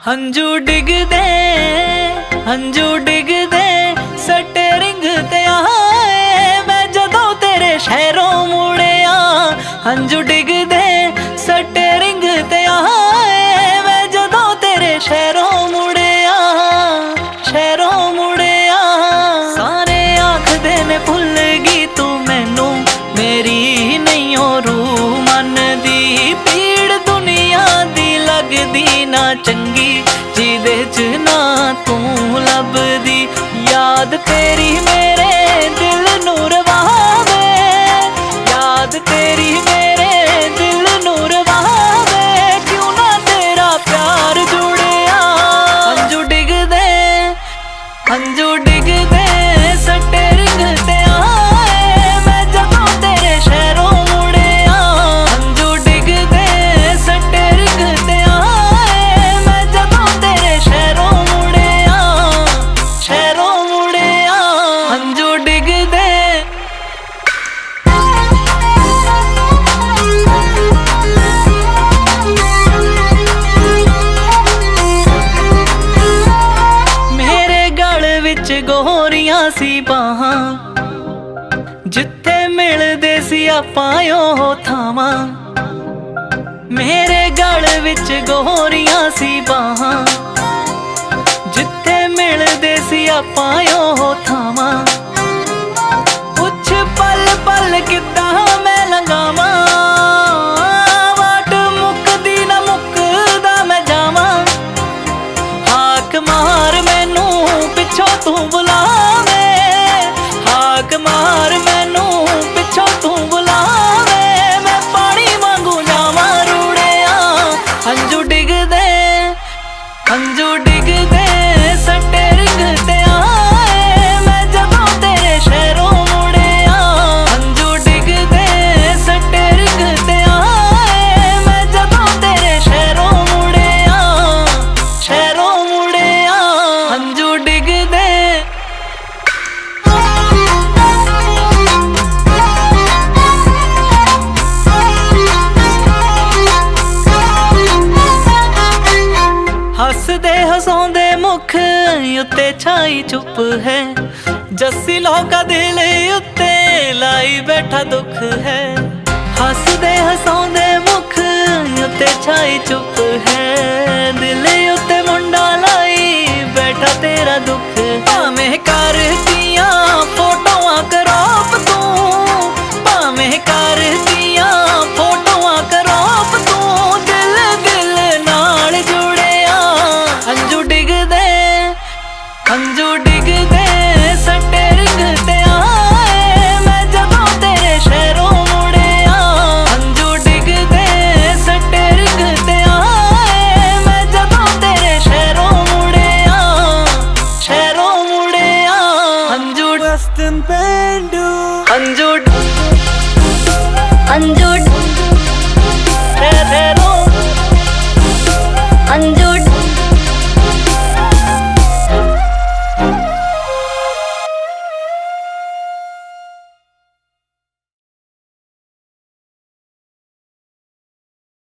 ਹੰਝੂ ਡਿੱਗਦੇ ਸਟਰਿੰਗ ਤੇ ਆਏ ਮੈਂ ਜਦੋਂ ਤੇਰੇ ਸ਼ਹਿਰੋਂ ਮੁੜਿਆ। ਹੰਝੂ ਡਿੱਗਦੇ ਸਟਰਿੰਗ ਤੇ ਆਏ ਮੈਂ ਜਦੋਂ ਤੇਰੇ ਸ਼ਹਿਰੋਂ ਮੁੜਿਆ, ਸ਼ਹਿਰੋਂ ਮੁੜਿਆ। ਸਾਰੇ ਆਖਦੇ ਨੇ ਭੁੱਲ ਗਈ ਤੂੰ ਮੈਨੂੰ, ਮੇਰੀ ਨਹੀਂ ਓ ਰੂਹ ਮੰਨਦੀ। ਪੀੜ ਦੁਨੀਆ ਦੀ ਲੱਗਦੀ ਨਾ ਚੰਗੀ, ਜਿਹਦੇ ਚ ਨਾ ਤੂੰ ਲੱਭਦੀ। ਯਾਦ ਤੇਰੀ ਮੇਰੇ ਦਿਲ ਨੂੰ ਰਵਾਵੇ, ਯਾਦ ਤੇਰੀ ਮੇਰੇ ਦਿਲ ਨੂੰ ਰਵਾਵੇ। ਕਿਉਂ ਨਾ ਤੇਰਾ ਪਿਆਰ ਜੁੜਿਆ। ਹੰਝੂ ਡਿੱਗਦੇ ਸਟਰਿੰਗ ਤੇ ਆਏ ਮੈਂ ਜਦੋਂ ਤੇਰੇ ਸ਼ਹਿਰੋਂ ਮੁੜਿਆ। ਹੰਝੂ ਡਿੱਗਦੇ ਸਟਰਿੰਗ ਤੇ ਆਏ ਮੈਂ ਜਦੋਂ ਤੇਰੇ ਸ਼ਹਿਰੋਂ ਮੁੜਿਆ, ਸ਼ਹਿਰੋਂ ਮੁੜਿਆ। ਹੰਝੂ ਡਿੱਗਦੇ ਮੇਰੇ ਗਲ ਵਿੱਚ ਗੋਰੀਆਂ ਸੀ ਬਾਹਾਂ, ਜਿੱਥੇ ਮਿਲਦੇ ਸੀ ਆਪਾਂ ਉਹ ਥਾਵਾਂ। ਮੇਰੇ ਗਲ ਵਿੱਚ ਗੋਰੀਆਂ ਸੀ ਬਾਹਾਂ, ਜਿੱਥੇ ਮਿਲਦੇ ਸੀ ਆਪਾਂ ਉਹ ਥਾਵਾਂ। ਪੁੱਛ ਪਲ ਪਲ ਕਿੱਦਾਂ ਮੈਂ ਲੰਘਾਵਾਂ, ਵਾਟ ਮੁੱਕਦੀ ਨਾ ਮੁੱਕਦਾ ਮੈਂ ਜਾਵਾਂ। ਹਾਕ ਮਾਰ ਮੈਨੂੰ ਪਿੱਛੋਂ ਤੂੰ ਬੁਲਾਵੇ, ਹਾਕ ਮਾਰ ਮੈਨੂੰ ਪਿੱਛੋਂ ਤੂੰ ਬੁਲਾਵੇ। ਮੈਂ ਪਾਣੀ ਵਾਂਗੂ ਜਾਵਾਂ ਰੁੜਿਆ। ਹੰਝੂ ਡਿੱਗਦੇ ਸਟਰਿੰਗ ਤੇ ਆਏ ਮੈਂ ਜਦੋਂ ਤੇਰੇ ਸ਼ਹਿਰੋਂ ਮੁੜਿਆ। ਹੰਝੂ ਡਿੱਗਦੇ ਸਟਰਿੰਗ ਤੇ ਆਏ ਮੈਂ ਜਦੋਂ ਤੇਰੇ ਸ਼ਹਿਰੋਂ ਮੁੜਿਆ, ਸ਼ਹਿਰੋਂ ਮੁੜਿਆ। ਹੰਝੂ ਡਿੱਗਦੇ ਹੱਸਦੇ ਹਸਾਉਂਦੇ ਮੁਖ ਉੱਤੇ ਛਾਈ ਚੁੱਪ ਹੈ। ਜੱਸੀ ਲੋਕਾਂ ਦਿਲ ਉੱਤੇ ਲਾਈ ਬੈਠਾ ਦੁੱਖ ਹੈ। ਹੱਸਦੇ ਹਸਾਉਂਦੇ ਮੁਖ ਉੱਤੇ ਛਾਈ ਚੁੱਪ ਹੈ। ਦਿਲ ਉੱਤੇ ਮੁੰਡਾ ਲਾਈ ਬੈਠਾ ਤੇਰਾ ਦੁੱਖ। ਭਾਵੇਂ ਕਰਤੀਆਂ ਫੋਟੋਆਂ ਕਰੋਪ ਤੂੰ, ਭਾਵੇਂ ਕਰਤੀਆਂ ਫੋਟੋਆਂ ਕਰੋਪ ਤੂੰ। ਦਿਲ ਨਾਲ ਜੁੜਿਆ। ਹੰਝੂ ਡਿੱਗਦੇ ਸਟਰਿੰਗ ਤੇ ਆਏ ਮੈਂ ਜਦੋਂ ਤੇਰੇ ਸ਼ਹਿਰੋਂ ਮੁੜਿਆ। ਹੰਝੂ ਡਿੱਗਦੇ ਸਟਰਿੰਗ ਤੇ ਆਏ ਮੈਂ ਜਦੋਂ ਤੇਰੇ ਸ਼ਹਿਰੋਂ ਮੁੜਿਆ, ਸ਼ਹਿਰੋਂ ਮੁੜਿਆ। ਹੰਝੂ Western Bandu ਹੰਝੂ